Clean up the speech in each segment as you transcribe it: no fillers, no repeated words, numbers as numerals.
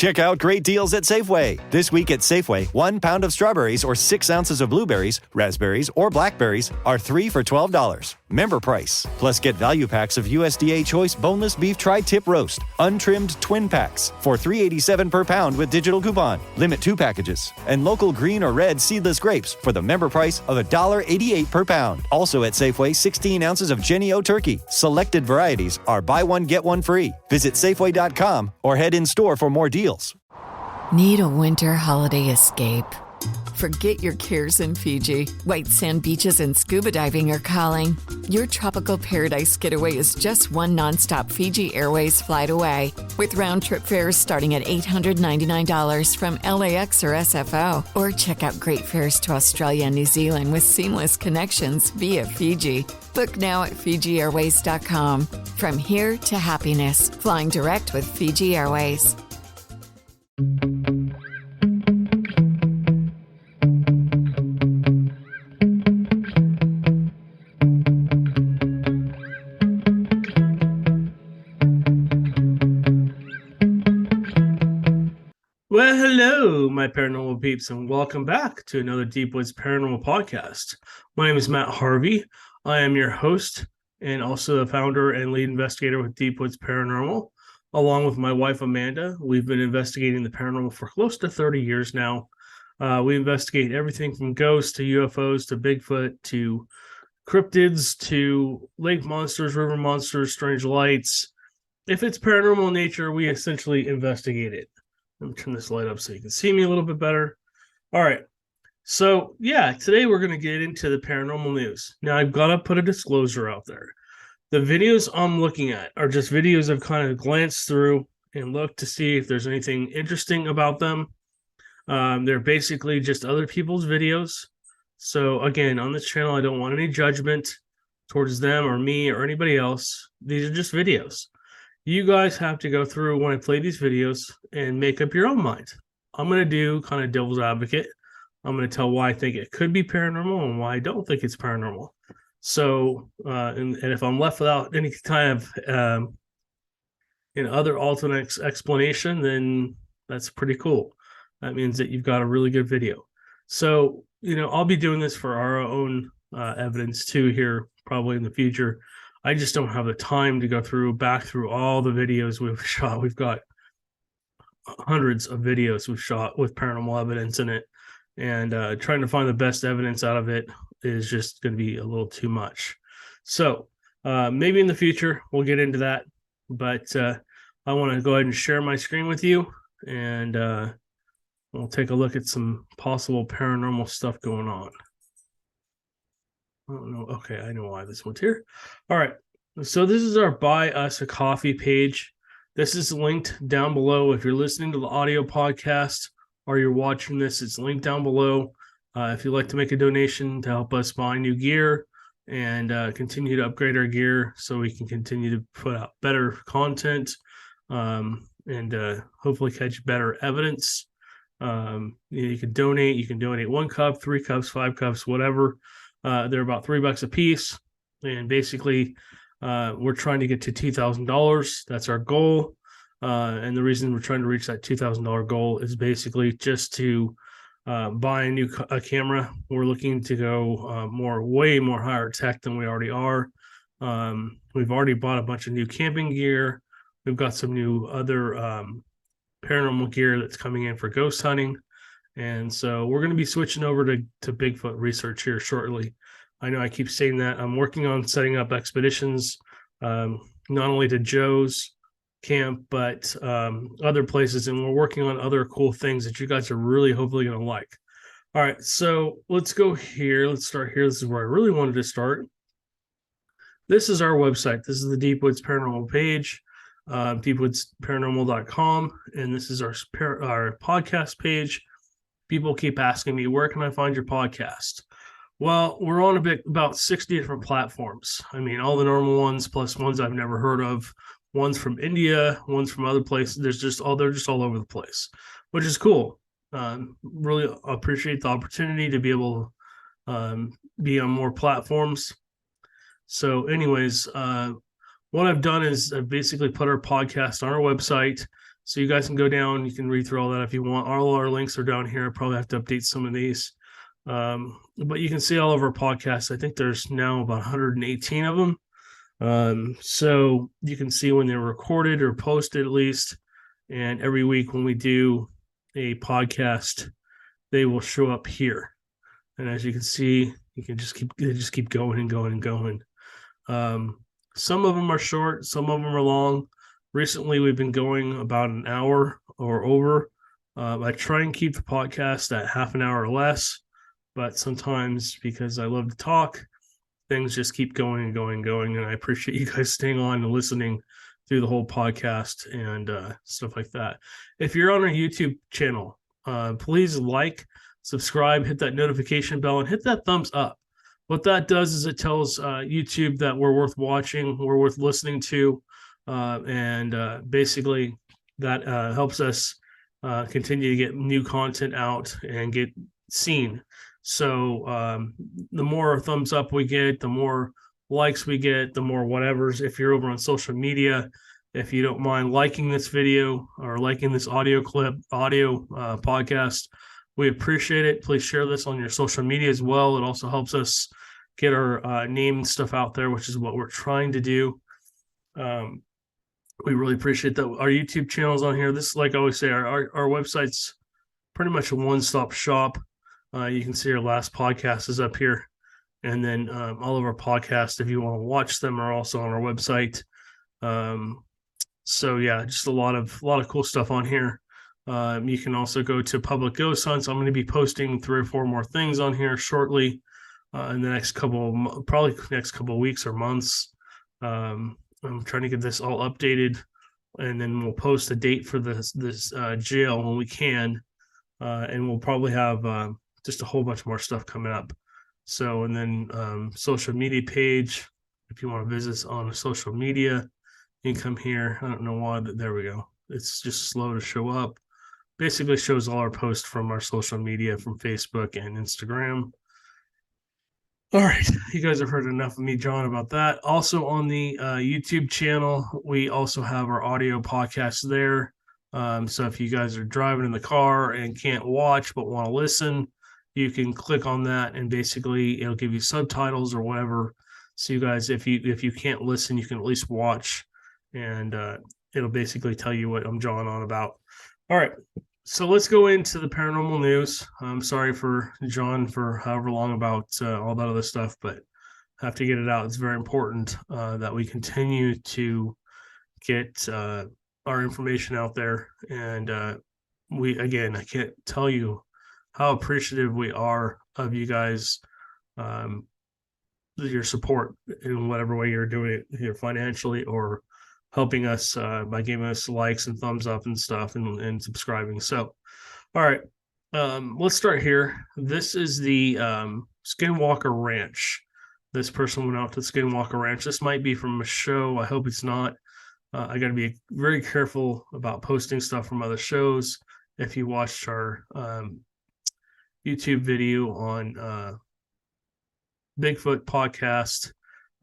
Check out great deals at Safeway. This week at Safeway, 1 pound of strawberries or 6 ounces of blueberries, raspberries, or blackberries are 3 for $12. Member price. Plus get value packs of USDA Choice Boneless Beef Tri-Tip Roast, untrimmed twin packs for $3.87 per pound with digital coupon. Limit 2 packages. And local green or red seedless grapes for the member price of $1.88 per pound. Also at Safeway, 16 ounces of Jenny O Turkey. Selected varieties are buy one, get one free. Visit Safeway.com or head in store for more deals. Need a winter holiday escape? Forget your cares in Fiji. White sand beaches and scuba diving are calling. Your tropical paradise getaway is just one nonstop Fiji Airways flight away. With round-trip fares starting at $899 from LAX or SFO. Or check out great fares to Australia and New Zealand with seamless connections via Fiji. Book now at FijiAirways.com. From here to happiness, flying direct with Fiji Airways. Well, hello, my paranormal peeps, and welcome back to another Deep Woods Paranormal Podcast. My name is Matt Harvey. I am your host and also the founder and lead investigator with Deep Woods Paranormal. Along with my wife, Amanda, we've been investigating the paranormal for close to 30 years now. We investigate everything from ghosts to UFOs to Bigfoot to cryptids to lake monsters, river monsters, strange lights. If it's paranormal in nature, we essentially investigate it. Let me turn this light up so you can see me a little bit better. All right. So, yeah, today we're going to get into the paranormal news. Now, I've got to put a disclosure out there. The videos I'm looking at are just videos I've kind of glanced through and looked to see if there's anything interesting about them. They're basically just other people's videos. So, again, on this channel, I don't want any judgment towards them or me or anybody else. These are just videos. You guys have to go through when I play these videos and make up your own mind. I'm going to do kind of devil's advocate. I'm going to tell why I think it could be paranormal and why I don't think it's paranormal. So, and if I'm left without any kind of other alternate explanation, then that's pretty cool. That means that you've got a really good video. So, I'll be doing this for our own evidence too here, probably in the future. I just don't have the time to go back through all the videos we've shot. We've got hundreds of videos we've shot with paranormal evidence in it. And trying to find the best evidence out of it is just going to be a little too much. So maybe in the future we'll get into that. But I want to go ahead and share my screen with you. And we'll take a look at some possible paranormal stuff going on. I don't know. Okay, I know why this one's here. All right. So this is our Buy Us a Coffee page. This is linked down below. If you're listening to the audio podcast or you're watching this, it's linked down below. If you'd like to make a donation to help us buy new gear and continue to upgrade our gear so we can continue to put out better content and hopefully catch better evidence. You can donate. You can donate 1 cup, 3 cups, 5 cups, whatever. They're about $3 a piece. And basically, we're trying to get to $2,000. That's our goal. And the reason we're trying to reach that $2,000 goal is basically just to buy a new camera. We're looking to go way more higher tech than we already are. We've already bought a bunch of new camping gear. We've got some new other paranormal gear that's coming in for ghost hunting. And so we're going to be switching over to Bigfoot research here shortly. I know I keep saying that. I'm working on setting up expeditions, not only to Joe's camp, but other places. And we're working on other cool things that you guys are really hopefully going to like. All right, so let's go here. Let's start here. This is where I really wanted to start. This is our website. This is the Deep Woods Paranormal page, deepwoodsparanormal.com. And this is our podcast page. People keep asking me, where can I find your podcast? Well, we're on about 60 different platforms. I mean, all the normal ones, plus ones I've never heard of. One's from India, one's from other places. They're just all over the place, which is cool. Really appreciate the opportunity to be able to be on more platforms. So anyways, what I've done is I've basically put our podcast on our website So you guys can go down, you can read through all that if you want. All our links are down here. I probably have to update some of these. But you can see all of our podcasts. I think there's now about 118 of them. So you can see when they're recorded or posted at least. And every week when we do a podcast, they will show up here. And as you can see, you can just keep going and going and going. Some of them are short, some of them are long. Recently, we've been going about an hour or over. I try and keep the podcast at half an hour or less, but sometimes because I love to talk, things just keep going and going and going. And I appreciate you guys staying on and listening through the whole podcast and stuff like that. If you're on our YouTube channel, please like, subscribe, hit that notification bell, and hit that thumbs up. What that does is it tells YouTube that we're worth watching, we're worth listening to, and basically that helps us continue to get new content out and get seen. So the more thumbs up we get, the more likes we get, the more whatevers. If you're over on social media, if you don't mind liking this video or liking this audio podcast, we appreciate it. Please share this on your social media as well. It also helps us get our name and stuff out there, which is what we're trying to do. We really appreciate that. Our YouTube channel's on here. This, like I always say, our website's pretty much a one-stop shop. You can see our last podcast is up here. And then all of our podcasts, if you want to watch them, are also on our website. So yeah, just a lot of cool stuff on here. You can also go to Public Ghost Hunts. I'm going to be posting 3 or 4 more things on here shortly in the next couple weeks or months. I'm trying to get this all updated, and then we'll post a date for this jail when we can, and we'll probably have just a whole bunch more stuff coming up. So, and then social media page, if you want to visit us on social media, you can come here. I don't know why, but there we go. It's just slow to show up. Basically shows all our posts from our social media, from Facebook and Instagram. All right, you guys have heard enough of me, John, about that. Also on the YouTube channel, we also have our audio podcast there. So if you guys are driving in the car and can't watch but want to listen, you can click on that and basically it'll give you subtitles or whatever. So you guys, if you can't listen, you can at least watch, and it'll basically tell you what I'm John on about. All right. So let's go into the paranormal news. I'm sorry for John for however long about all that other stuff, but I have to get it out. It's very important that we continue to get our information out there. And I can't tell you how appreciative we are of you guys, your support in whatever way you're doing it, either financially or helping us by giving us likes and thumbs up and stuff and subscribing. So, all right, let's start here. This is the Skinwalker Ranch. This person went out to Skinwalker Ranch. This might be from a show. I hope it's not. I got to be very careful about posting stuff from other shows. If you watched our YouTube video on Bigfoot podcast,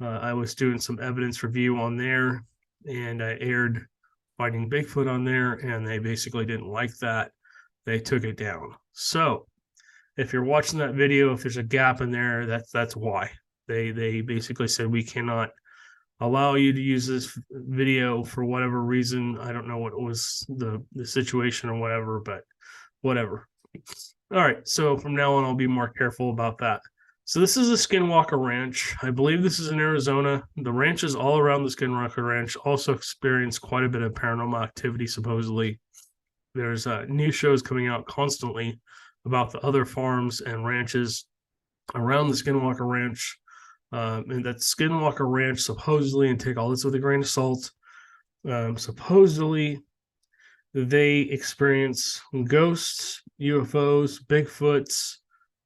I was doing some evidence review on there, and I aired Finding Bigfoot on there, and they basically didn't like that. They took it down. So if you're watching that video, if there's a gap in there, that's why. They basically said we cannot allow you to use this video for whatever reason. I don't know what was the situation or whatever, but whatever. All right, so from now on, I'll be more careful about that. So this is the Skinwalker Ranch. I believe this is in Arizona. The ranches all around the Skinwalker Ranch also experience quite a bit of paranormal activity, supposedly. There's new shows coming out constantly about the other farms and ranches around the Skinwalker Ranch. And that Skinwalker Ranch, supposedly, and take all this with a grain of salt, supposedly they experience ghosts, UFOs, Bigfoots,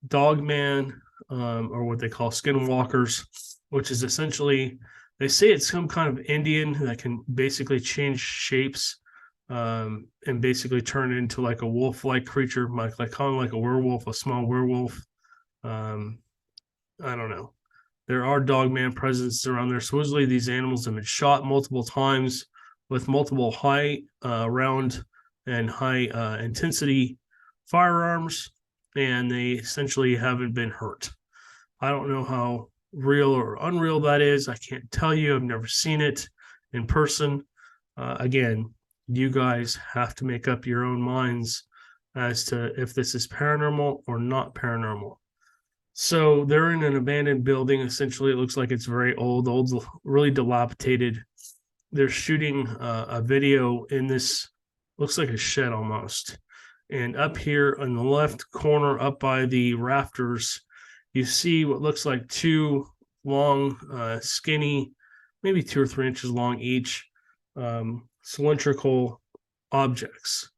Dogman, or what they call skinwalkers, which is essentially, they say it's some kind of Indian that can basically change shapes and basically turn into like a wolf-like creature, like kind of like a werewolf, a small werewolf. I don't know. There are dogman presence around there. Supposedly these animals have been shot multiple times with multiple high round and high intensity firearms, and they essentially haven't been hurt. I don't know how real or unreal that is. I can't tell you. I've never seen it in person. Again, you guys have to make up your own minds as to if this is paranormal or not paranormal. So they're in an abandoned building. Essentially, it looks like it's very old, really dilapidated. They're shooting a video in this, looks like a shed almost. And up here on the left corner, up by the rafters, you see what looks like two long, skinny, maybe 2 or 3 inches long each, cylindrical objects.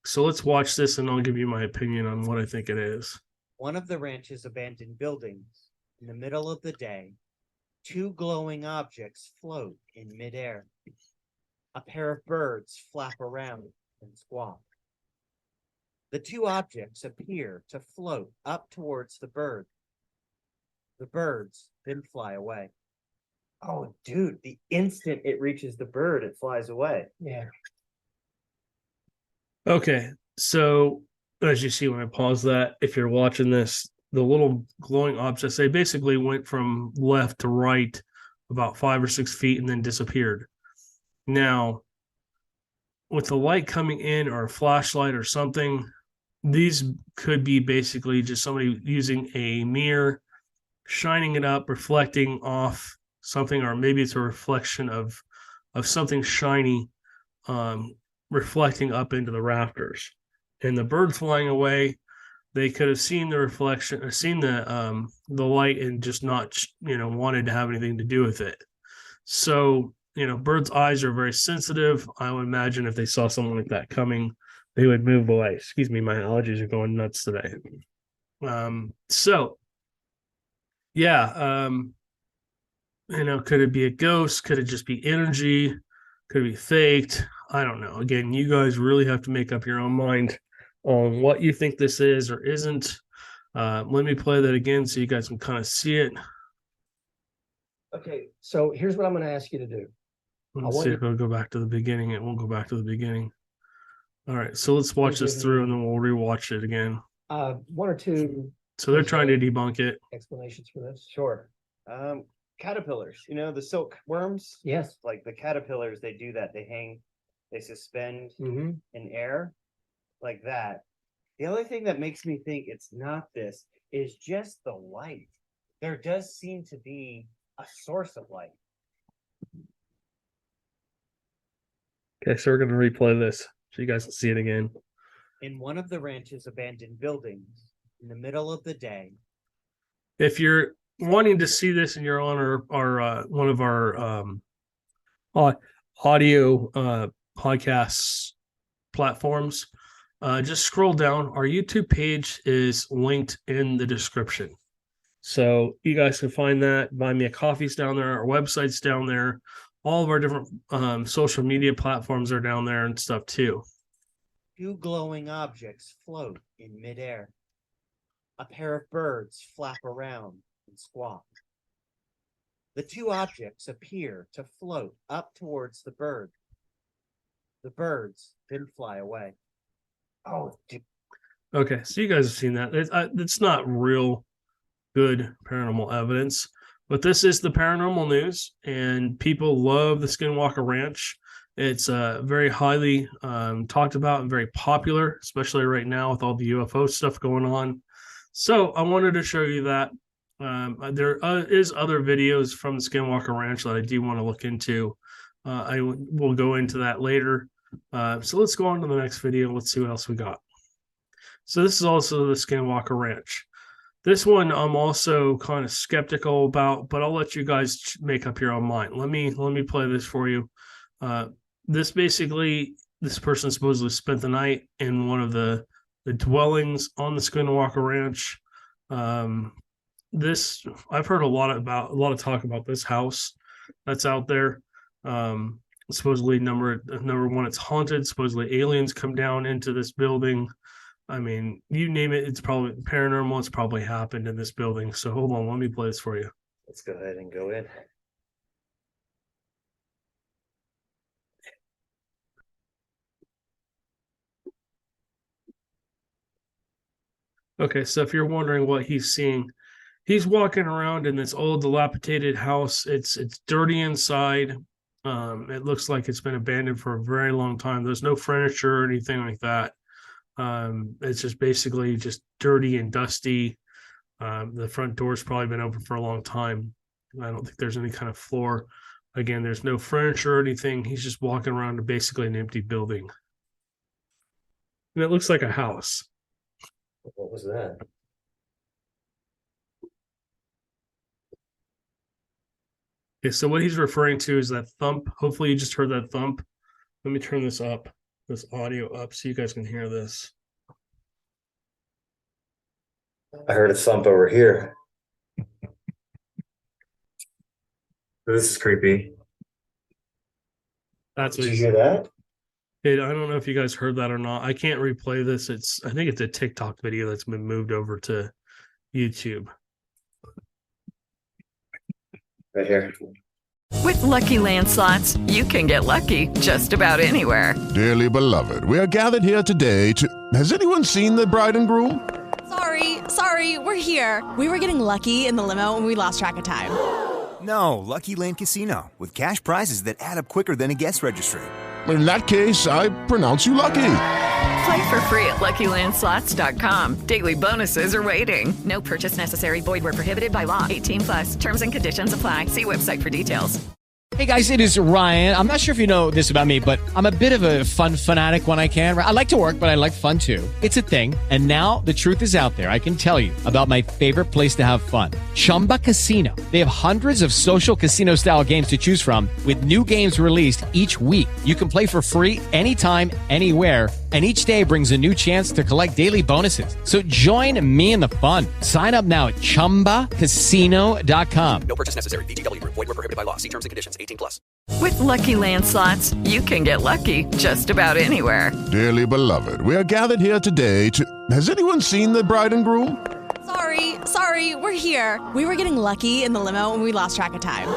So let's watch this and I'll give you my opinion on what I think it is. One of the ranch's abandoned buildings, in the middle of the day, 2 glowing objects float in midair. A pair of birds flap around and squawk. The 2 objects appear to float up towards the bird. The birds then fly away. Oh, dude, the instant it reaches the bird, it flies away. Yeah. Okay, so as you see when I pause that, if you're watching this, the little glowing objects, they basically went from left to right about 5 or 6 feet and then disappeared. Now, with the light coming in or a flashlight or something, these could be basically just somebody using a mirror, shining it up, reflecting off something, or maybe it's a reflection of something shiny, reflecting up into the rafters. And the bird flying away, they could have seen the reflection or seen the light and just not, wanted to have anything to do with it. So, birds' eyes are very sensitive. I would imagine if they saw something like that coming, they would move away. Excuse me, my allergies are going nuts today. Could it be a ghost? Could it just be energy? Could it be faked? I don't know. Again, you guys really have to make up your own mind on what you think this is or isn't. Let me play that again so you guys can kind of see it. Okay, so here's what I'm going to ask you to do. Let's see if it'll go back to the beginning. It won't go back to the beginning. All right, so let's watch this through and then we'll rewatch it again. 1 or 2 So they're trying to debunk it. explanations for this. Sure. Caterpillars, the silk worms? Yes. Like the caterpillars, they do that. They suspend Mm-hmm. in air like that. The other thing that makes me think it's not this is just the light. There does seem to be a source of light. Okay, so we're going to replay this so you guys can see it again. In one of the ranch's abandoned buildings, in the middle of the day. If you're wanting to see this and you're on our one of our audio podcasts platforms, just scroll down. Our YouTube page is linked in the description. So you guys can find that. Buy Me a Coffee's down there. Our website's down there. All of our different social media platforms are down there and stuff too. 2 glowing objects float in midair. A pair of birds flap around and squawk. The 2 objects appear to float up towards the bird. The birds then fly away. Oh, dude. Okay, so you guys have seen that. It's not real good paranormal evidence, but this is the paranormal news, and people love the Skinwalker Ranch. It's very highly talked about and very popular, especially right now with all the UFO stuff going on. So I wanted to show you that. There is other videos from the Skinwalker Ranch that I do want to look into. I will go into that later. So let's go on to the next video. Let's see what else we got. So this is also the Skinwalker Ranch. This one I'm also kind of skeptical about, but I'll let you guys make up your own mind. Let me play this for you. This person supposedly spent the night in one of the dwellings on the Skinwalker Ranch. I've heard a lot of talk about this house that's out there. Supposedly number one, it's haunted. Supposedly aliens come down into this building. I mean, you name it, it's probably paranormal. It's probably happened in this building. So hold on, let me play this for you. Let's go ahead and go in. Okay, so if you're wondering what he's seeing, he's walking around in this old dilapidated house. It's dirty inside. It looks like it's been abandoned for a very long time. There's no furniture or anything like that. It's just basically just dirty and dusty. The front door's probably been open for a long time. I don't think there's any kind of floor. Again, there's no furniture or anything. He's just walking around to basically an empty building. And it looks like a house. What was that? Okay, so what he's referring to is that thump. Hopefully you just heard that thump. Let me turn this audio up so you guys can hear this. I heard a thump over here. This is creepy. That's Did what you hear that? I don't know if you guys heard that or not. I can't replay this. I think it's a TikTok video that's been moved over to YouTube. Right here. With Lucky Land Slots, you can get lucky just about anywhere. Dearly beloved, we are gathered here today to... Has anyone seen the bride and groom? Sorry, we're here. We were getting lucky in the limo and we lost track of time. No, Lucky Land Casino, with cash prizes that add up quicker than a guest registry. In that case, I pronounce you lucky. Play for free at LuckyLandSlots.com. Daily bonuses are waiting. No purchase necessary. Void where prohibited by law. 18+. Terms and conditions apply. See website for details. Hey guys, it is Ryan. I'm not sure if you know this about me, but I'm a bit of a fun fanatic when I can. I like to work, but I like fun too. It's a thing. And now the truth is out there. I can tell you about my favorite place to have fun. Chumba Casino. They have hundreds of social casino style games to choose from with new games released each week. You can play for free anytime, anywhere. And each day brings a new chance to collect daily bonuses. So join me in the fun. Sign up now at ChumbaCasino.com. No purchase necessary. VGW. Void where prohibited by law. See terms and conditions. 18+. With Lucky Land Slots, you can get lucky just about anywhere. Dearly beloved, we are gathered here today to... Has anyone seen the bride and groom? Sorry, we're here. We were getting lucky in the limo and we lost track of time.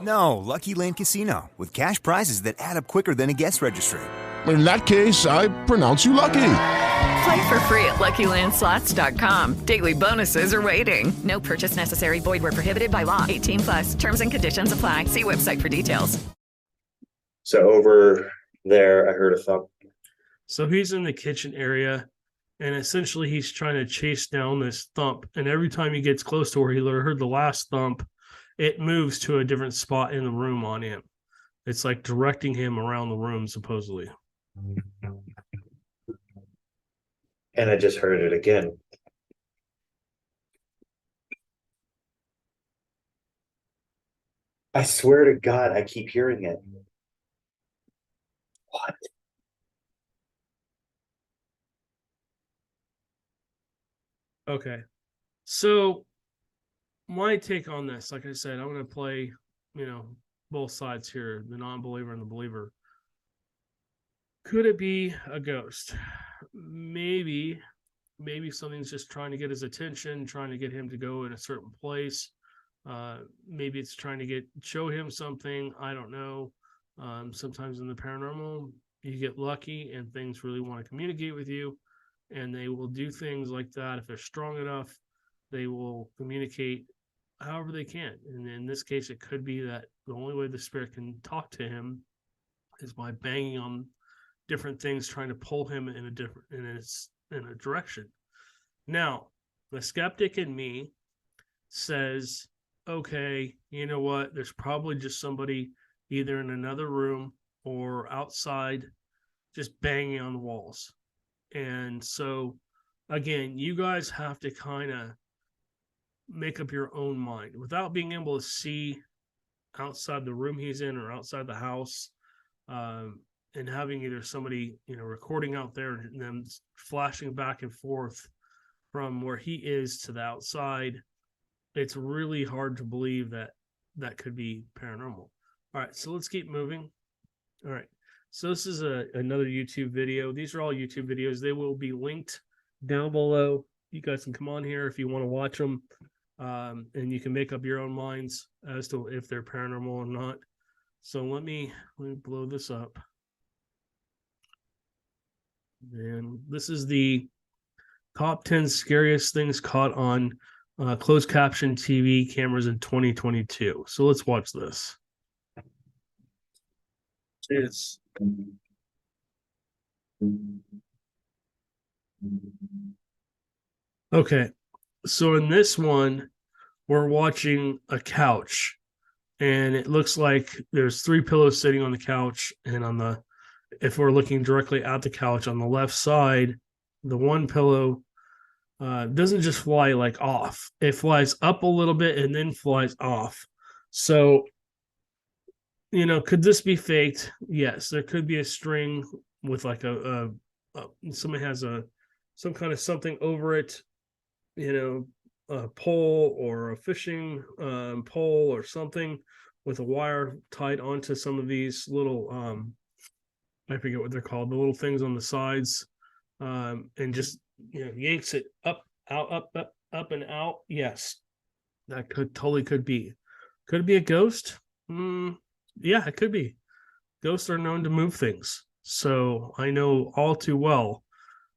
No, Lucky Land Casino, with cash prizes that add up quicker than a guest registry. In that case, I pronounce you lucky. Play for free at LuckyLandSlots.com. Daily bonuses are waiting. No purchase necessary. Void where prohibited by law. 18+. Terms and conditions apply. See website for details. So over there, I heard a thump. So he's in the kitchen area, and essentially he's trying to chase down this thump. And every time he gets close to where he heard the last thump, it moves to a different spot in the room on him. It's like directing him around the room, supposedly. And I just heard it again. I swear to God, I keep hearing it. What? Okay. So my take on this, like I said, I'm going to play, both sides here, the non-believer and the believer. Could it be a ghost? Maybe something's just trying to get his attention, trying to get him to go in a certain place. Maybe it's trying to show him something. I don't know. Sometimes in the paranormal, you get lucky and things really want to communicate with you, and they will do things like that. If they're strong enough, they will communicate however they can. And in this case, it could be that the only way the spirit can talk to him is by banging on different things, trying to pull him in a direction. Now, the skeptic in me says, okay, you know what? There's probably just somebody either in another room or outside just banging on the walls. And so, again, you guys have to kind of make up your own mind without being able to see outside the room he's in or outside the house, and having either somebody, recording out there and then flashing back and forth from where he is to the outside. It's really hard to believe that could be paranormal. All right, so let's keep moving. All right, so this is another YouTube video. These are all YouTube videos. They will be linked down below. You guys can come on here if you want to watch them, and you can make up your own minds as to if they're paranormal or not. So let me blow this up. And this is the Top 10 scariest things caught on closed caption TV cameras in 2022. So let's watch this. It's okay. So in this one, we're watching a couch, and it looks like there's 3 pillows sitting on the couch, and if we're looking directly at the couch on the left side, the one pillow doesn't just fly like off. It flies up a little bit and then flies off. So, could this be faked? Yes, there could be a string with like somebody has some kind of something over it, a pole or a fishing pole or something with a wire tied onto some of these little I forget what they're called, the little things on the sides, and just yanks it up, out, up and out. Yes, that could be. Could it be a ghost? Yeah, it could be. Ghosts are known to move things, so I know all too well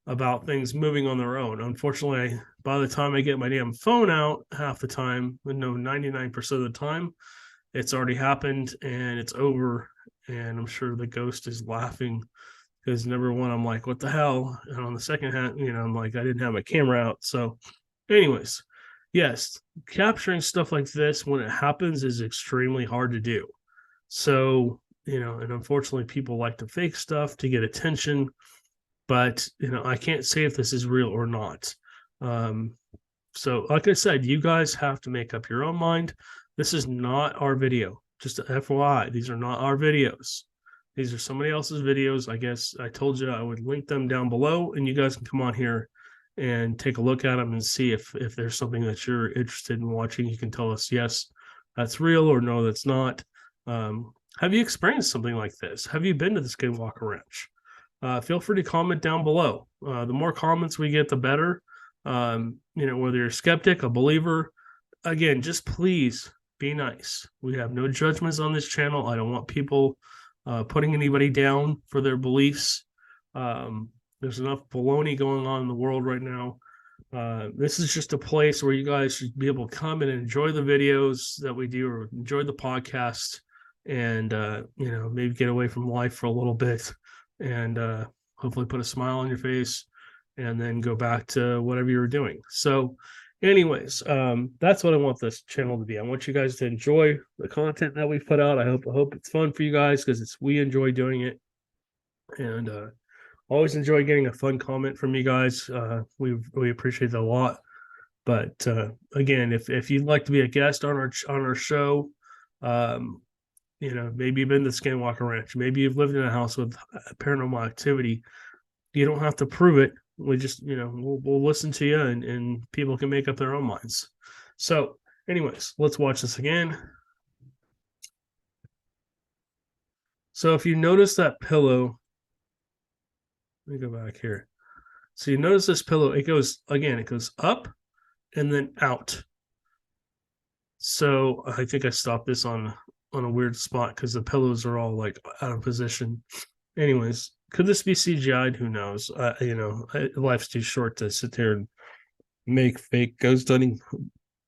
about things moving on their own. Unfortunately, by the time I get my damn phone out, half the time, 99% of the time, it's already happened and it's over. And I'm sure the ghost is laughing because number one, I'm like, what the hell? And on the second hand, I'm like, I didn't have my camera out. So anyways, yes, capturing stuff like this when it happens is extremely hard to do. So, and unfortunately people like to fake stuff to get attention, but, I can't say if this is real or not. So like I said, you guys have to make up your own mind. This is not our video. Just a FYI, these are not our videos. These are somebody else's videos. I guess I told you I would link them down below, and you guys can come on here and take a look at them and see if there's something that you're interested in watching. You can tell us, yes, that's real, or no, that's not. Have you experienced something like this? Have you been to the Skinwalker Ranch? Feel free to comment down below. The more comments we get, the better. Whether you're a skeptic, a believer, again, just please be nice. We have no judgments on this channel. I don't want people putting anybody down for their beliefs. There's enough baloney going on in the world right now. This is just a place where you guys should be able to come and enjoy the videos that we do, or enjoy the podcast, and maybe get away from life for a little bit, and hopefully put a smile on your face, and then go back to whatever you were doing. So anyways, that's what I want this channel to be. I want you guys to enjoy the content that we put out. I hope it's fun for you guys, because we enjoy doing it, and always enjoy getting a fun comment from you guys. We appreciate it a lot. But again, if you'd like to be a guest on our show, maybe you've been to Skinwalker Ranch, maybe you've lived in a house with paranormal activity. You don't have to prove it. We just, we'll listen to you, and people can make up their own minds. So anyways, let's watch this again. So if you notice that pillow, let me go back here. So you notice this pillow, it goes up and then out. So I think I stopped this on a weird spot because the pillows are all like out of position. Anyways, could this be CGI'd? Who knows? Life's too short to sit there and make fake ghost hunting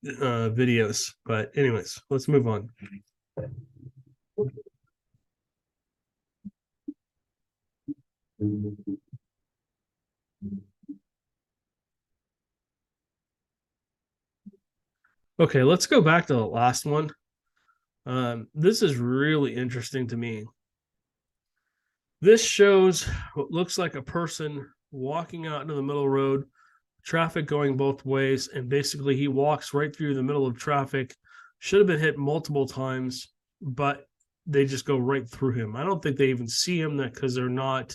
videos. But anyways, let's move on. Okay, let's go back to the last one. This is really interesting to me. This shows what looks like a person walking out into the middle of the road, traffic going both ways, and basically he walks right through the middle of traffic. Should have been hit multiple times, but they just go right through him. I don't think they even see him because they're not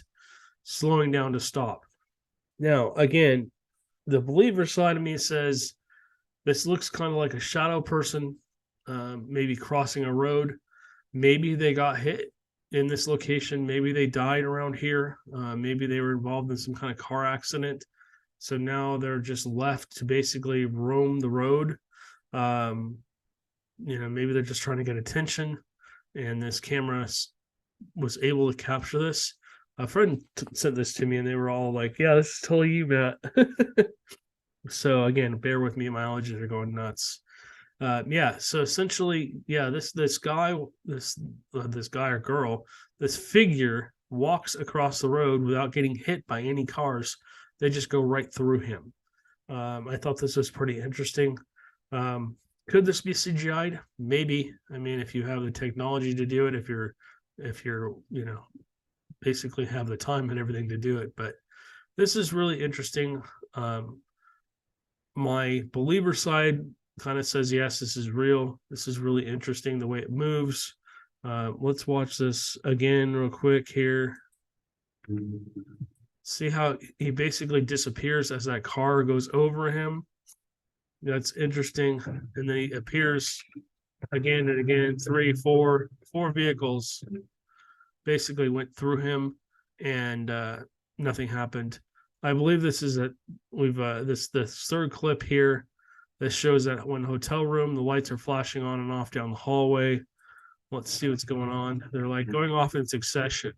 slowing down to stop. Now, again, the believer side of me says this looks kind of like a shadow person, maybe crossing a road. Maybe they got hit in this location. Maybe they died around here. Maybe they were involved in some kind of car accident. So now they're just left to basically roam the road. Maybe they're just trying to get attention, and this camera was able to capture this. a friend sent this to me, and they were all like, "Yeah, this is totally you, Matt." So again, bear with me. My allergies are going nuts. So essentially, this guy or girl, this figure walks across the road without getting hit by any cars. They just go right through him. I thought this was pretty interesting. Could this be CGI'd? Maybe. I mean, if you have the technology to do it, if you're basically have the time and everything to do it. But this is really interesting. My believer side kind of says, yes, this is real. This is really interesting the way it moves. Let's watch this again real quick here. See how he basically disappears as that car goes over him. That's interesting. And then he appears again and again. 4 vehicles basically went through him, and nothing happened. I believe this is this third clip here. This shows that one hotel room, the lights are flashing on and off down the hallway. Let's see what's going on. They're like going off in succession.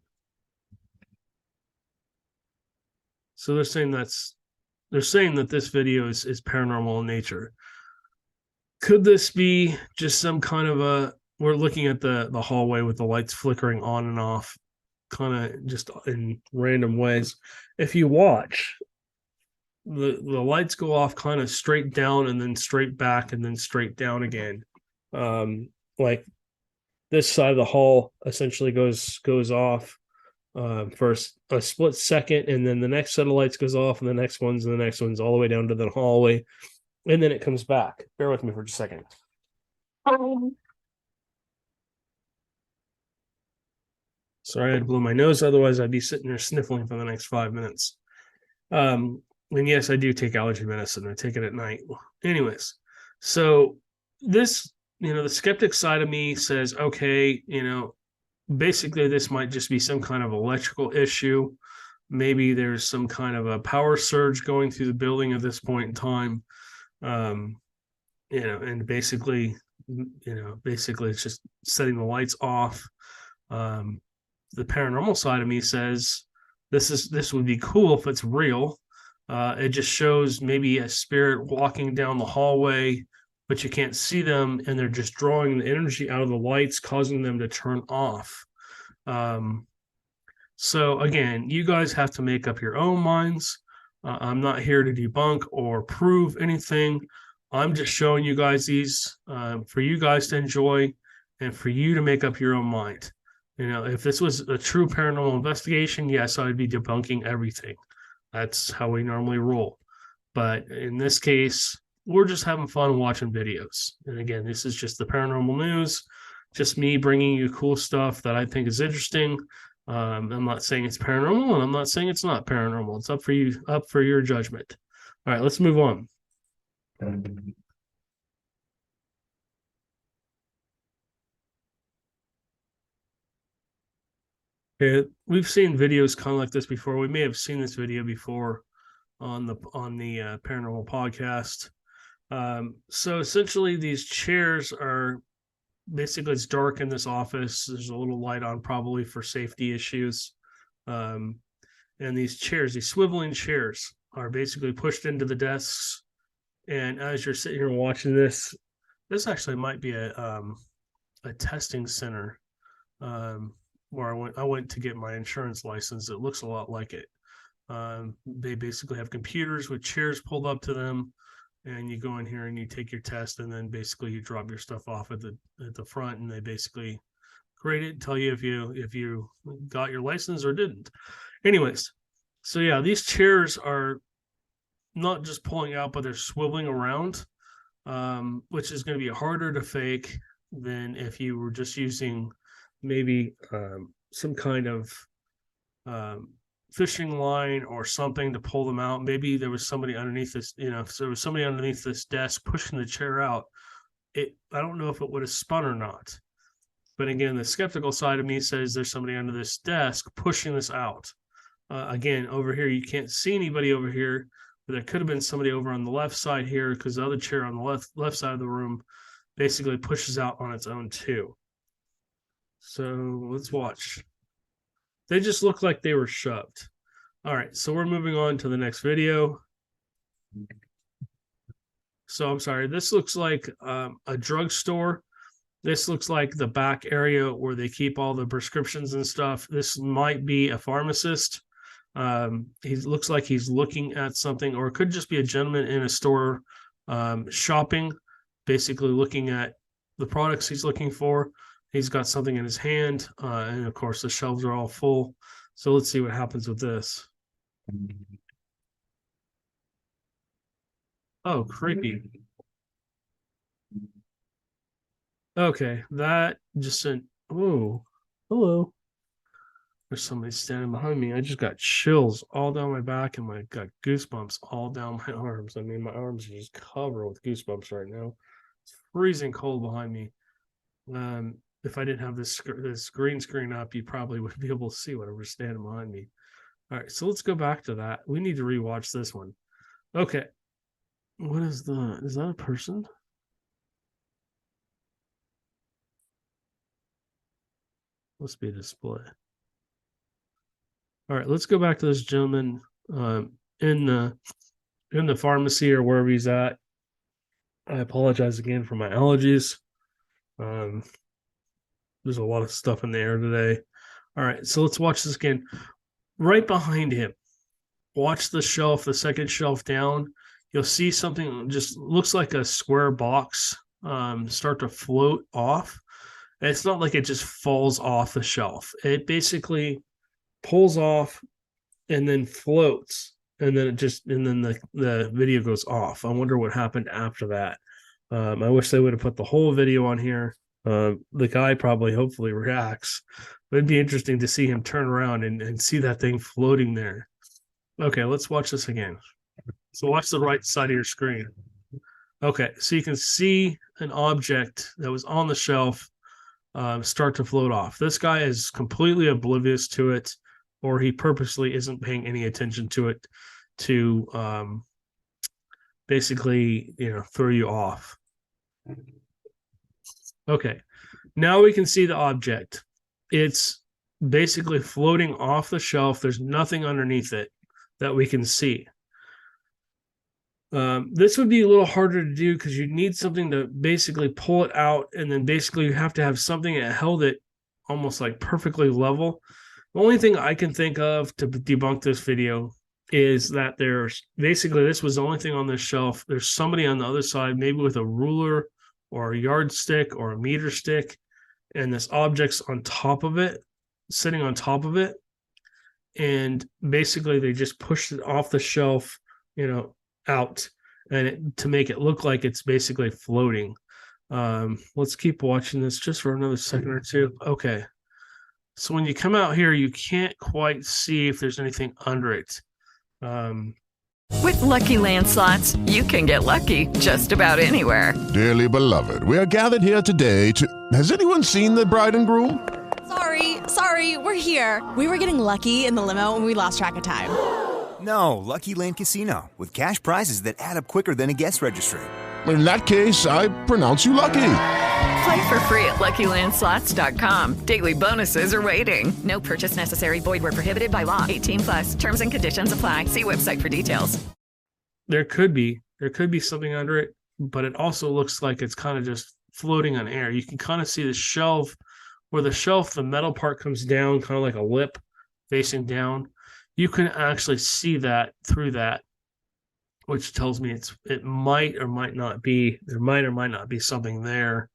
So they're saying that this video is paranormal in nature. Could this be just some kind of we're looking at the hallway with the lights flickering on and off, kind of just in random ways. If you watch, the lights go off kind of straight down and then straight back and then straight down again. Like this side of the hall essentially goes off for a split second, and then the next set of lights goes off, and the next one's all the way down to the hallway, and then it comes back. Bear with me for just a second. Sorry, I had to blow my nose. Otherwise, I'd be sitting there sniffling for the next 5 minutes. And yes, I do take allergy medicine. I take it at night. Anyways, so this, the skeptic side of me says, okay, basically this might just be some kind of electrical issue. Maybe there's some kind of a power surge going through the building at this point in time. And basically it's just setting the lights off. The paranormal side of me says this would be cool if it's real. It just shows maybe a spirit walking down the hallway, but you can't see them, and they're just drawing the energy out of the lights, causing them to turn off. So again, you guys have to make up your own minds. I'm not here to debunk or prove anything. I'm just showing you guys these for you guys to enjoy and for you to make up your own mind. If this was a true paranormal investigation, yes, I'd be debunking everything. That's how we normally roll. But in this case, we're just having fun watching videos. And again, this is just the paranormal news, just me bringing you cool stuff that I think is interesting. I'm not saying it's paranormal, and I'm not saying it's not paranormal. It's up for your judgment. All right, let's move on. Okay, we've seen videos kind of like this before. We may have seen this video before on the paranormal podcast. So essentially, these chairs are basically, it's dark in this office. There's a little light on, probably for safety issues. And these chairs, these swiveling chairs, are basically pushed into the desks. And as you're sitting here watching this actually might be a testing center. Where I went to get my insurance license. It looks a lot like it. They basically have computers with chairs pulled up to them, and you go in here and you take your test, and then basically you drop your stuff off at the front, and they basically grade it, tell you if you got your license or didn't. Anyways, so yeah, these chairs are not just pulling out, but they're swiveling around, which is going to be harder to fake than if you were just using maybe some kind of fishing line or something to pull them out. Maybe there was somebody underneath this, if there was somebody underneath this desk pushing the chair out, I don't know if it would have spun or not. But again, the skeptical side of me says there's somebody under this desk pushing this out. Again, over here, you can't see anybody over here, but there could have been somebody over on the left side here, because the other chair on the left side of the room basically pushes out on its own too. So let's watch. They just look like they were shoved. All right, so we're moving on to the next video. So I'm sorry, this looks like a drugstore. This looks like the back area where they keep all the prescriptions and stuff. This might be a pharmacist. He looks like he's looking at something, or it could just be a gentleman in a store shopping, basically looking at the products he's looking for. He's got something in his hand, and of course the shelves are all full. So let's see what happens with this. Oh, creepy. Okay, that just sent. Oh, hello. There's somebody standing behind me. I just got chills all down my back, and I got goosebumps all down my arms. I mean, my arms are just covered with goosebumps right now. It's freezing cold behind me. If I didn't have this green screen up, you probably would be able to see whatever's standing behind me. All right, so let's go back to that. We need to rewatch this one. Okay. What is is that a person? Must be a display. All right, let's go back to this gentleman in the pharmacy or wherever he's at. I apologize again for my allergies. There's a lot of stuff in the air today. All right, so let's watch this again. Right behind him, watch the shelf, the second shelf down. You'll see something just looks like a square box start to float off. And it's not like it just falls off the shelf. It basically pulls off and then floats, and then the video goes off. I wonder what happened after that. I wish they would have put the whole video on here. The guy probably hopefully reacts. But it'd be interesting to see him turn around and see that thing floating there. Okay, let's watch this again. So watch the right side of your screen. Okay, so you can see an object that was on the shelf start to float off. This guy is completely oblivious to it, or he purposely isn't paying any attention to it to basically, throw you off. Okay, now we can see the object. It's basically floating off the shelf. There's nothing underneath it that we can see. This would be a little harder to do because you need something to basically pull it out, and then basically you have to have something that held it almost like perfectly level. The only thing I can think of to debunk this video is that there's basically, this was the only thing on this shelf. There's somebody on the other side, maybe with a ruler or a yardstick or a meter stick, and this object's on top of it, sitting on top of it. And basically they just pushed it off the shelf, out, and to make it look like it's basically floating. Let's keep watching this just for another second or two. Okay. So when you come out here, you can't quite see if there's anything under it. With Lucky Land Slots, you can get lucky just about anywhere. Dearly beloved, we are gathered here today to... Has anyone seen the bride and groom? Sorry, we're here. We were getting lucky in the limo and we lost track of time. No, Lucky Land Casino, with cash prizes that add up quicker than a guest registry. In that case, I pronounce you lucky. Play for free at LuckyLandSlots.com. Daily bonuses are waiting. No purchase necessary. Void where prohibited by law. 18+. Terms and conditions apply. See website for details. There could be something under it, but it also looks like it's kind of just floating on air. You can kind of see the shelf, where the metal part comes down, kind of like a lip facing down. You can actually see that through that, which tells me it might or might not be, there might or might not be something there.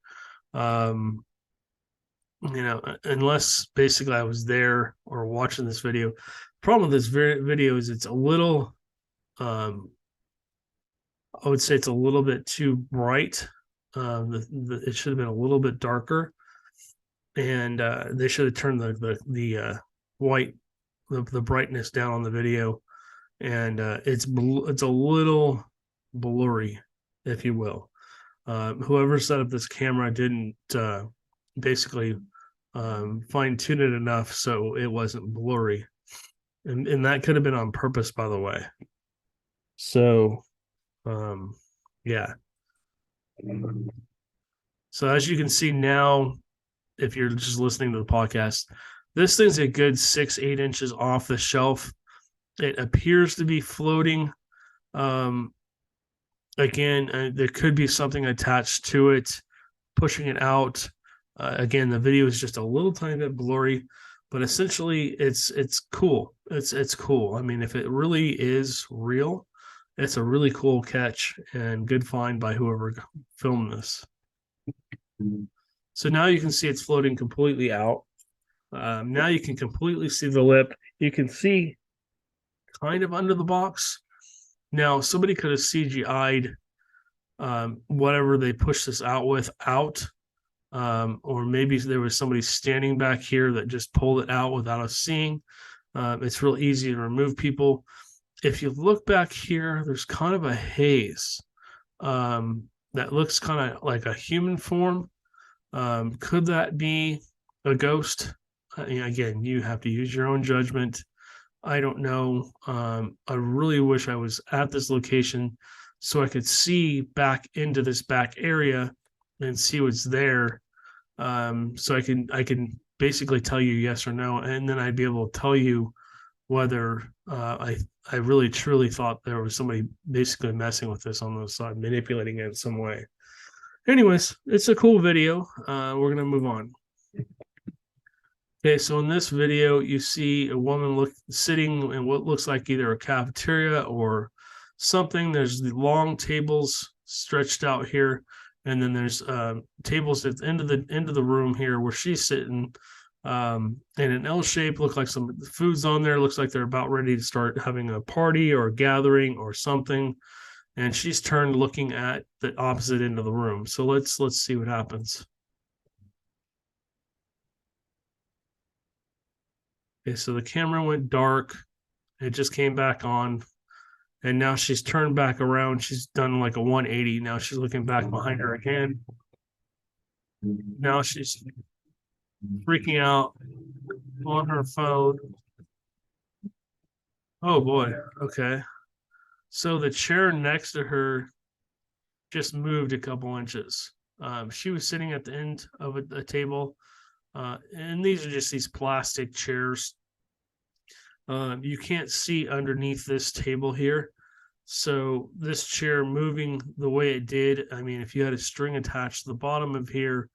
Unless basically I was there or watching this video. Problem with this video is it's a little, I would say it's a little bit too bright. It should have been a little bit darker, and they should have turned the white, the brightness down on the video, and it's a little blurry, if you will. Whoever set up this camera didn't basically fine tune it enough so it wasn't blurry, and that could have been on purpose, by the way. So yeah. So as you can see now, if you're just listening to the podcast, This thing's a good 6-8 inches off the shelf. It appears to be floating. Again, there could be something attached to it, pushing it out. Again, the video is just a little tiny bit blurry, but essentially it's cool. It's cool. I mean, if it really is real, it's a really cool catch and good find by whoever filmed this. So now you can see it's floating completely out. Now you can completely see the lip. You can see kind of under the box. Now, somebody could have CGI'd whatever they pushed this out with out. Or maybe there was somebody standing back here that just pulled it out without us seeing. It's real easy to remove people. If you look back here, there's kind of a haze that looks kind of like a human form. Could that be a ghost? Again, you have to use your own judgment. I don't know. I really wish I was at this location so I could see back into this back area and see what's there. So I can basically tell you yes or no, and then I'd be able to tell you whether I really truly thought there was somebody basically messing with this on the side, manipulating it in some way. Anyways, it's a cool video. We're gonna move on. Okay, so in this video, you see a woman sitting in what looks like either a cafeteria or something. There's the long tables stretched out here, and then there's tables at the end of the room here where she's sitting in an L shape. Look like some food's on there. Looks like they're about ready to start having a party or a gathering or something. And she's turned looking at the opposite end of the room. So let's see what happens. Okay, so the camera went dark. It just came back on. And now she's turned back around. She's done like a 180. Now she's looking back behind her again. Now she's freaking out on her phone. Oh boy. Okay. So the chair next to her just moved a couple inches. She was sitting at the end of a table. And these are just these plastic chairs. You can't see underneath this table here. So this chair moving the way it did, I mean, if you had a string attached to the bottom of here,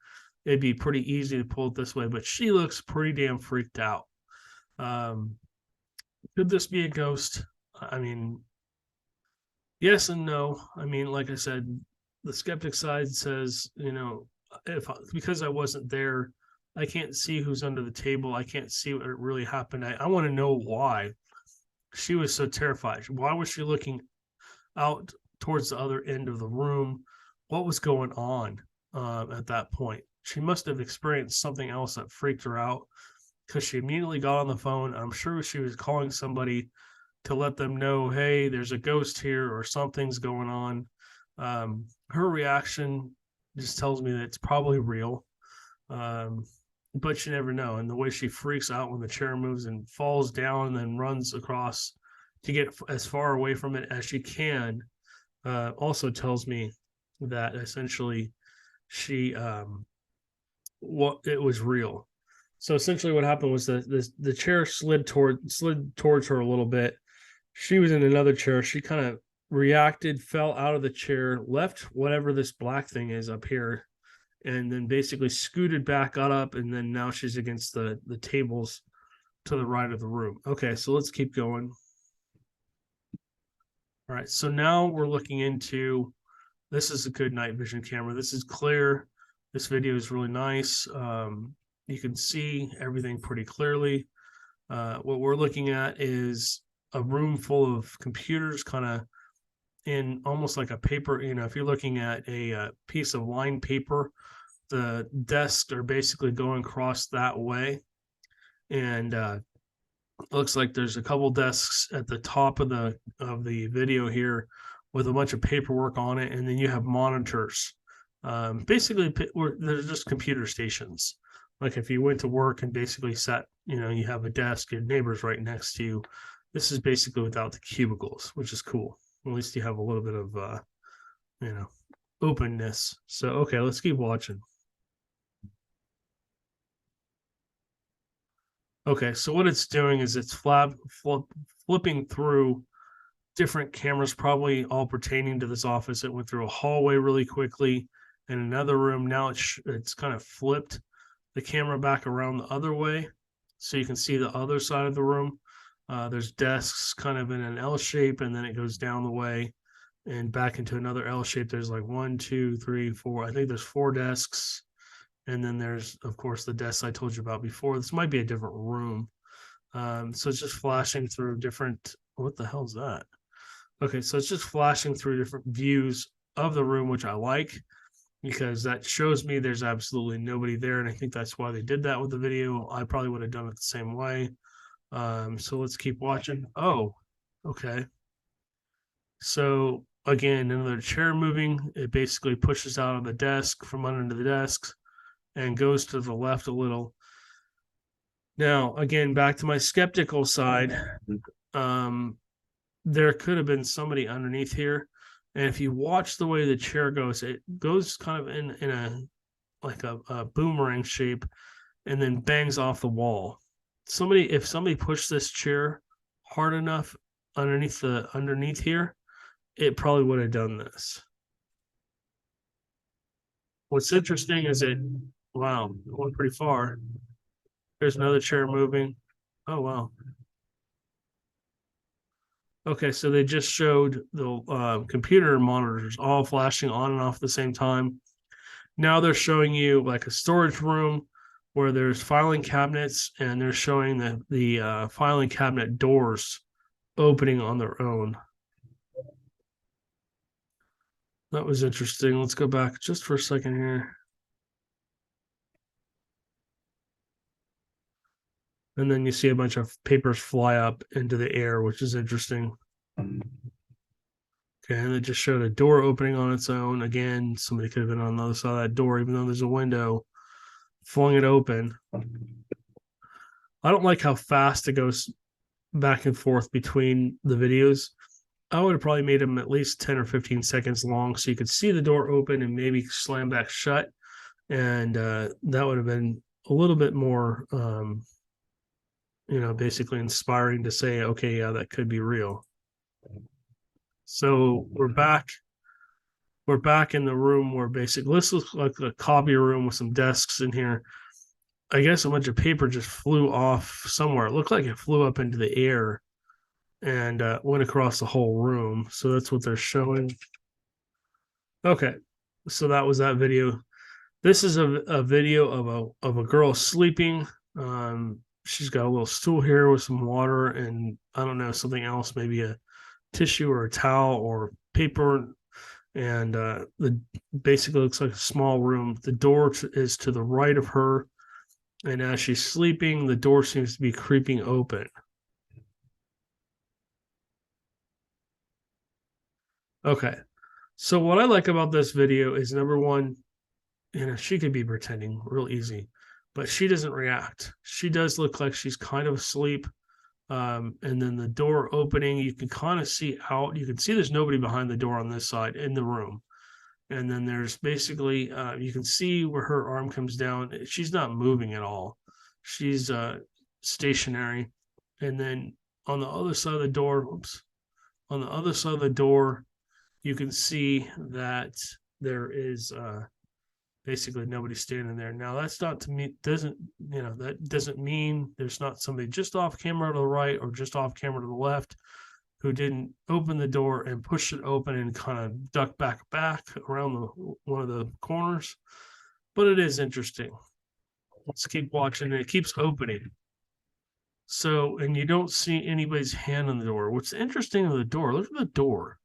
it'd be pretty easy to pull it this way. But she looks pretty damn freaked out. Could this be a ghost? I mean, yes and no. I mean, like I said, the skeptic side says, because I wasn't there, I can't see who's under the table. I can't see what really happened. I want to know why she was so terrified. Why was she looking out towards the other end of the room? What was going on at that point? She must have experienced something else that freaked her out, because she immediately got on the phone. I'm sure she was calling somebody to let them know, hey, there's a ghost here or something's going on. Her reaction just tells me that it's probably real. But you never know. And the way she freaks out when the chair moves and falls down and then runs across to get as far away from it as she can also tells me that essentially it was real. So essentially what happened was the chair slid towards her a little bit. She was in another chair. She kind of reacted, fell out of the chair, left whatever this black thing is up here, and then basically scooted back up, and then now she's against the tables to the right of the room. Okay, so let's keep going. All right, so now we're looking into, this is a good night vision camera. This is clear. This video is really nice. You can see everything pretty clearly. What we're looking at is a room full of computers, kind of in almost like a paper. If you're looking at a piece of lined paper, the desks are basically going across that way. And it looks like there's a couple desks at the top of the video here with a bunch of paperwork on it, and then you have monitors. Basically, there's just computer stations. Like if you went to work and basically sat, you have a desk, your neighbor's right next to you. This is basically without the cubicles, which is cool. At least you have a little bit of, openness. So, okay, let's keep watching. Okay, so what it's doing is it's flipping through different cameras, probably all pertaining to this office. It went through a hallway really quickly and another room. Now it's kind of flipped the camera back around the other way so you can see the other side of the room. There's desks kind of in an L shape, and then it goes down the way and back into another L shape. There's like 1, 2, 3, 4. I think there's 4 desks. And then there's, of course, the desks I told you about before. This might be a different room. So it's just flashing through different, what the hell is that? Okay, so it's just flashing through different views of the room, which I like, because that shows me there's absolutely nobody there. And I think that's why they did that with the video. I probably would have done it the same way. So let's keep watching. Oh, okay. So again, another chair moving. It basically pushes out of the desk from under the desks and goes to the left a little. Now, again, back to my skeptical side. There could have been somebody underneath here. And if you watch the way the chair goes, it goes kind of in a boomerang shape and then bangs off the wall. If somebody pushed this chair hard enough underneath here, it probably would have done this. What's interesting is wow, it went pretty far. There's another chair moving. Oh, wow. Okay, so they just showed the computer monitors all flashing on and off at the same time. Now they're showing you like a storage room where there's filing cabinets, and they're showing the filing cabinet doors opening on their own. That was interesting. Let's go back just for a second here. And then you see a bunch of papers fly up into the air, which is interesting. Okay, and it just showed a door opening on its own. Again, somebody could have been on the other side of that door, even though there's a window, flung it open. I don't like how fast it goes back and forth between the videos. I would have probably made them at least 10 or 15 seconds long so you could see the door open and maybe slam back shut. And that would have been a little bit more basically inspiring to say, okay, yeah, that could be real. So we're back in the room where basically this looks like a copy room with some desks in here. I guess a bunch of paper just flew off somewhere. It looked like it flew up into the air and went across the whole room. So that's what they're showing. Okay, so that was that video. This is a video of a girl sleeping. She's got a little stool here with some water and I don't know, something else, maybe a tissue or a towel or paper. And basically looks like a small room. The door is to the right of her. And as she's sleeping, the door seems to be creeping open. Okay. So what I like about this video is, number one, she could be pretending real easy, but she doesn't react. She does look like she's kind of asleep. And then the door opening, you can kind of see out. You can see there's nobody behind the door on this side in the room. And then there's basically, you can see where her arm comes down. She's not moving at all. She's stationary. And then on the other side of the door, you can see that there is basically nobody standing there. Now that's not to me, that doesn't mean there's not somebody just off camera to the right or just off camera to the left who didn't open the door and push it open and kind of duck back around one of the corners. But it is interesting. Let's keep watching. It keeps opening. So, and you don't see anybody's hand on the door. What's interesting of the door, look at the door.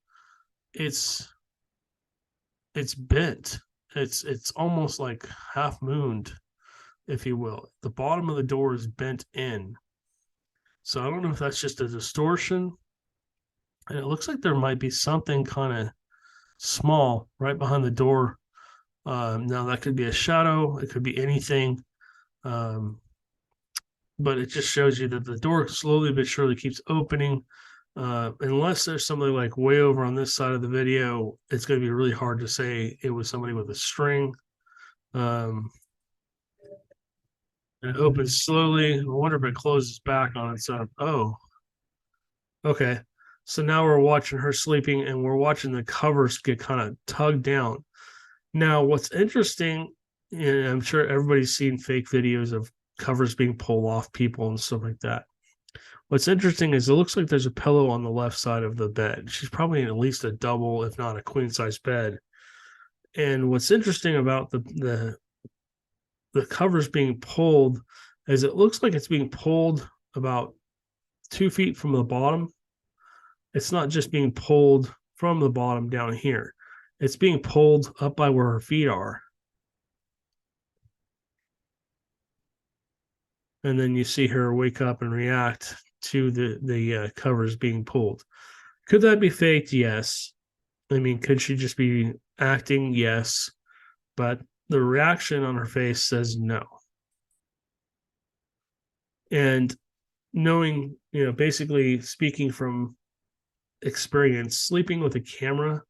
It's bent. It's almost like half mooned, if you will. The bottom of the door is bent in. So I don't know if that's just a distortion. And it looks like there might be something kind of small right behind the door. Now that could be a shadow. It could be anything. But it just shows you that the door slowly but surely keeps opening. Unless there's somebody like way over on this side of the video, it's going to be really hard to say it was somebody with a string. And it opens slowly. I wonder if it closes back on itself. Oh, okay. So now we're watching her sleeping, and we're watching the covers get kind of tugged down. Now, what's interesting, and I'm sure everybody's seen fake videos of covers being pulled off people and stuff like that. What's interesting is it looks like there's a pillow on the left side of the bed. She's probably in at least a double, if not a queen size bed. And what's interesting about the covers being pulled is it looks like it's being pulled about 2 feet from the bottom. It's not just being pulled from the bottom down here. It's being pulled up by where her feet are. And then you see her wake up and react to the covers being pulled. Could that be faked? Yes. I mean, could she just be acting? Yes. But the reaction on her face says no. And knowing, basically speaking from experience, sleeping with a camera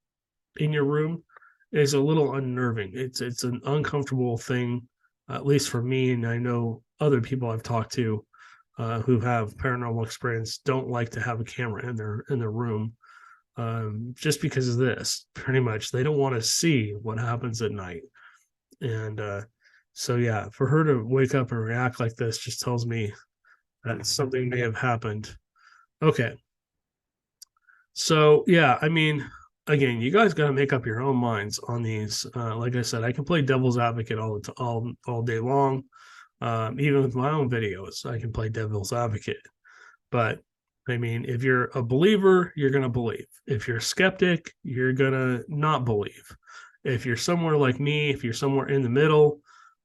in your room is a little unnerving. It's an uncomfortable thing, at least for me, and I know other people I've talked to who have paranormal experience don't like to have a camera in their room, just because of this. Pretty much, they don't want to see what happens at night. And so yeah, for her to wake up and react like this just tells me that something may have happened. Okay. So yeah, I mean, again, you guys got to make up your own minds on these. Like I said, I can play devil's advocate all day long. Even with my own videos, I can play devil's advocate. But I mean, if you're a believer, you're going to believe. If you're a skeptic, you're going to not believe. If you're somewhere like me, if you're somewhere in the middle,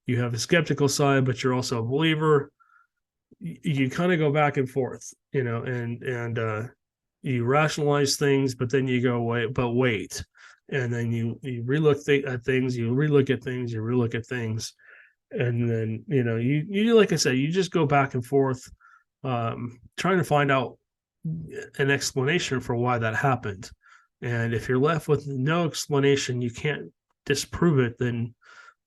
you have a skeptical side, but you're also a believer, you kind of go back and forth, and you rationalize things, but then you go, wait. And then you relook at things, you relook at things, you relook at things. And then, you like I said, you just go back and forth, trying to find out an explanation for why that happened. And if you're left with no explanation, you can't disprove it, then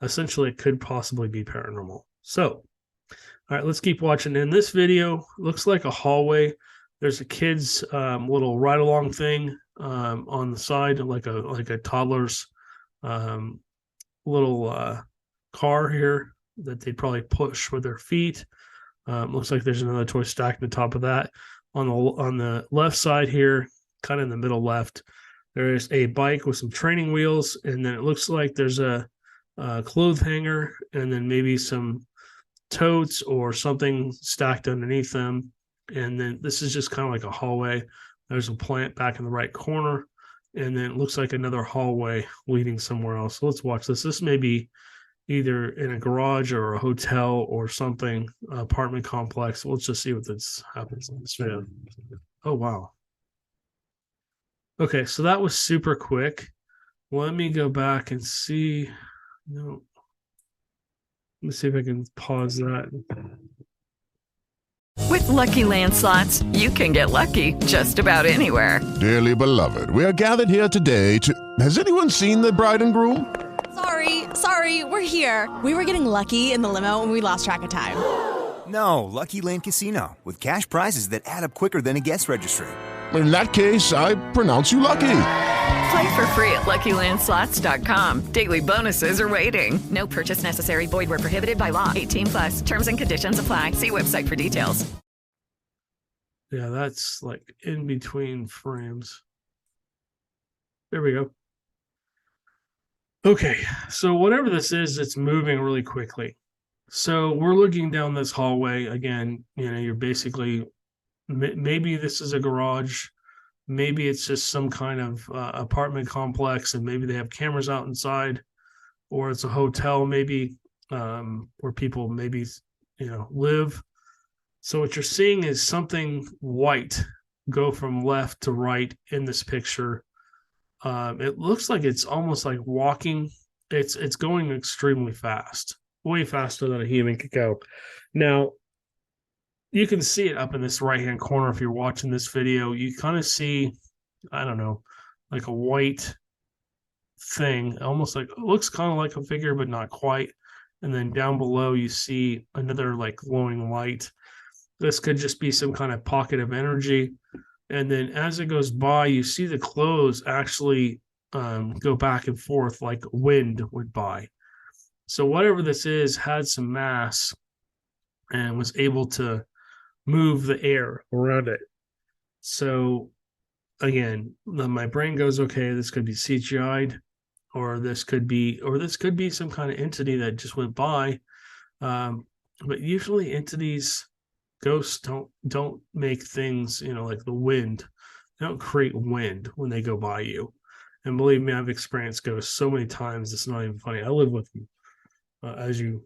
essentially it could possibly be paranormal. So, all right, let's keep watching. In this video, looks like a hallway. There's a kid's little ride-along thing on the side, like a toddler's little car here that they'd probably push with their feet. Looks like there's another toy stacked on top of that. On the left side here, kind of in the middle left, there's a bike with some training wheels, and then it looks like there's a clothes hanger, and then maybe some totes or something stacked underneath them. And then this is just kind of like a hallway. There's a plant back in the right corner, and then it looks like another hallway leading somewhere else. So let's watch this. This may be either in a garage or a hotel or something, apartment complex. Let's just see what this happens in this video. Oh, wow. Okay, so that was super quick. Let me go back and see. No. Let me see if I can pause that. With Lucky Land Slots, you can get lucky just about anywhere. Dearly beloved, we are gathered here today to... Has anyone seen the bride and groom? Sorry, we're here. We were getting lucky in the limo and we lost track of time. No, Lucky Land Casino, with cash prizes that add up quicker than a guest registry. In that case, I pronounce you lucky. Play for free at LuckyLandSlots.com. Daily bonuses are waiting. No purchase necessary. Void where prohibited by law. 18+. Terms and conditions apply. See website for details. Yeah, that's like in between frames. There we go. Okay, so whatever this is, it's moving really quickly. So we're looking down this hallway again. You're basically, maybe this is a garage, maybe it's just some kind of apartment complex, and maybe they have cameras out inside, or it's a hotel, maybe where people maybe live. So what you're seeing is something white go from left to right in this picture. It looks like it's almost like walking. It's going extremely fast, way faster than a human could go. Now, you can see it up in this right-hand corner if you're watching this video. You kind of see, I don't know, like a white thing, almost like, it looks kind of like a figure, but not quite. And then down below, you see another like glowing light. This could just be some kind of pocket of energy. And then as it goes by, you see the clothes actually go back and forth like wind went by. So whatever this is had some mass and was able to move the air around it. So again, my brain goes, okay, this could be CGI'd, or this could be some kind of entity that just went by. But usually entities, ghosts don't make things, like the wind. They don't create wind when they go by you. And believe me, I've experienced ghosts so many times, it's not even funny. I live with them. As you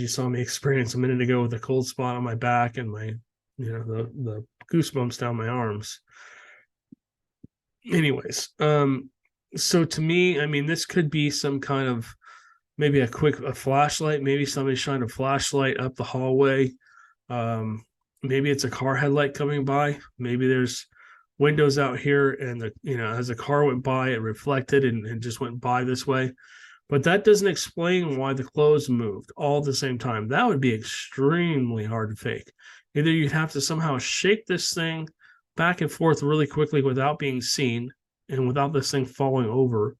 saw me experience a minute ago with a cold spot on my back and my, the goosebumps down my arms. Anyways, so to me, I mean, this could be some kind of maybe a flashlight. Maybe somebody shined a flashlight up the hallway. Maybe it's a car headlight coming by. Maybe there's windows out here, and as a car went by, it reflected and just went by this way. But that doesn't explain why the clothes moved all at the same time. That would be extremely hard to fake. Either you'd have to somehow shake this thing back and forth really quickly without being seen and without this thing falling over,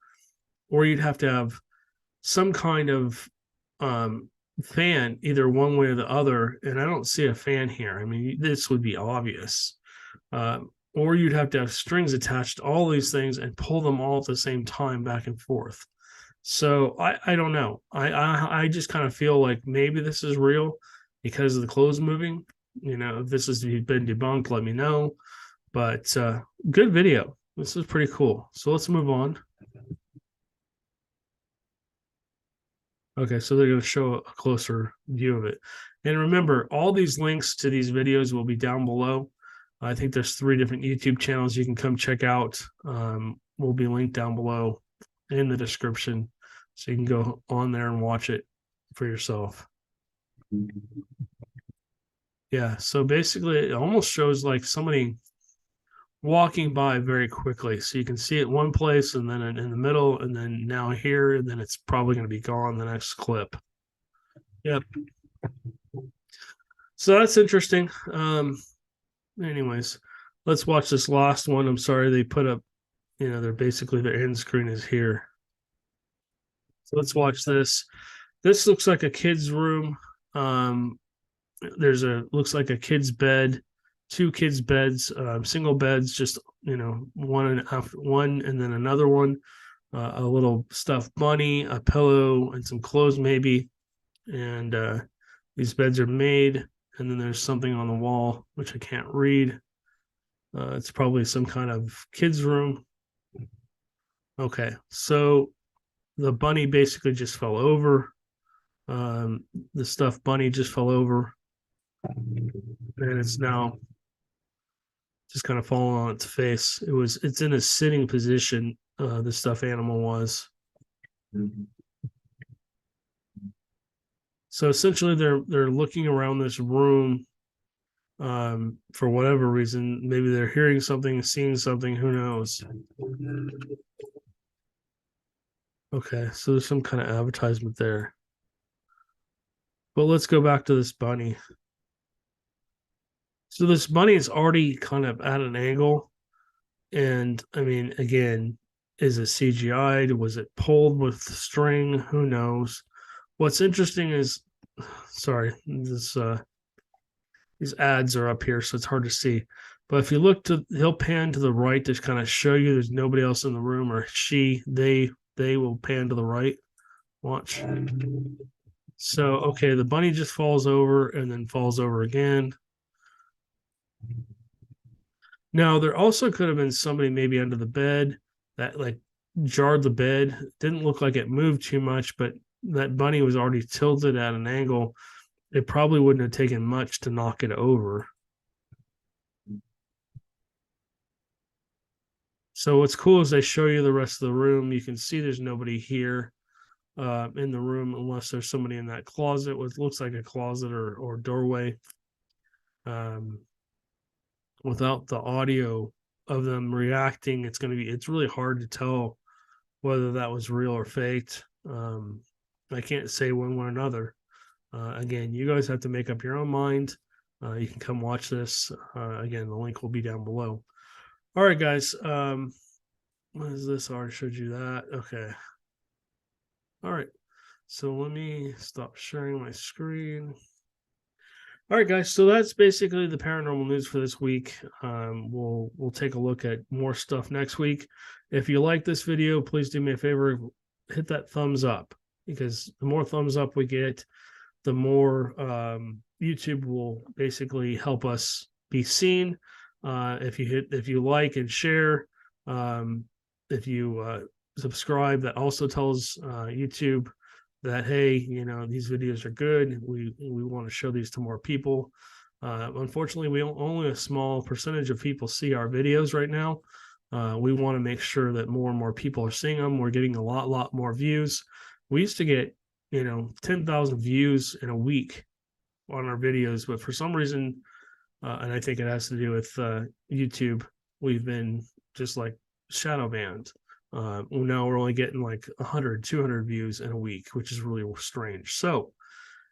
or you'd have to have some kind of fan, either one way or the other. And I don't see a fan here. I mean, this would be obvious. Or you'd have to have strings attached to all these things and pull them all at the same time back and forth. So I don't know. I just kind of feel like maybe this is real because of the clothes moving. If this has been debunked, let me know. But good video. This is pretty cool. So let's move on. Okay, so they're going to show a closer view of it. And remember, all these links to these videos will be down below. I think there's 3 different YouTube channels you can come check out. Will be linked down below in the description, so you can go on there and watch it for yourself. Yeah, so basically it almost shows like somebody walking by very quickly. So you can see it one place and then in the middle and then now here, and then it's probably going to be gone the next clip. Yep. So that's interesting. Anyways, let's watch this last one. I'm sorry they put up, they're basically their end screen is here. So let's watch this. This looks like a kid's room. Looks like a kid's bed, 2 kids' beds, single beds, just one and then another one, a little stuffed bunny, a pillow, and some clothes maybe. And these beds are made, and then there's something on the wall which I can't read. It's probably some kind of kid's room. Okay, so the bunny basically just fell over. The stuffed bunny just fell over, and it's now just kind of falling on its face. It's in a sitting position. The stuffed animal was. So essentially, they're looking around this room for whatever reason. Maybe they're hearing something, seeing something. Who knows? Okay, so there's some kind of advertisement there. But let's go back to this bunny. So this bunny is already kind of at an angle. And I mean, again, is it CGI'd? Was it pulled with string? Who knows? What's interesting is, sorry, these ads are up here, so it's hard to see. But if you look he'll pan to the right to kind of show you there's nobody else in the room, or they will pan to the right. Watch. So, okay, the bunny just falls over and then falls over again. Now, there also could have been somebody maybe under the bed that like jarred the bed. Didn't look like it moved too much, but that bunny was already tilted at an angle. It probably wouldn't have taken much to knock it over. So what's cool is they show you the rest of the room. You can see there's nobody here in the room unless there's somebody in that closet, what looks like a closet or doorway. Without the audio of them reacting, it's really hard to tell whether that was real or faked. I can't say one way or another. Again, you guys have to make up your own mind. You can come watch this. Again, the link will be down below. All right, guys. What is this? I already showed you that. Okay. All right. So let me stop sharing my screen. All right, guys. So that's basically the paranormal news for this week. We'll take a look at more stuff next week. If you like this video, please do me a favor, hit that thumbs up, because the more thumbs up we get, the more YouTube will basically help us be seen. If you like and share, if you subscribe, that also tells YouTube that, hey, these videos are good. We want to show these to more people. Unfortunately, only a small percentage of people see our videos right now. We want to make sure that more and more people are seeing them. We're getting a lot more views. We used to get 10,000 views in a week on our videos, but for some reason, and I think it has to do with YouTube, we've been just like shadow banned. Now we're only getting like 100, 200 views in a week, which is really strange. So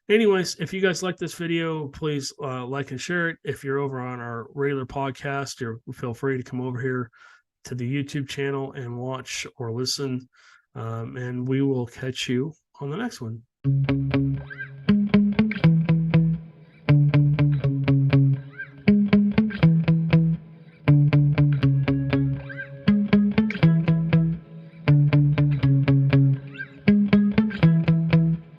anyways, if you guys like this video, please like and share it. If you're over on our regular podcast, feel free to come over here to the YouTube channel and watch or listen. And we will catch you on the next one.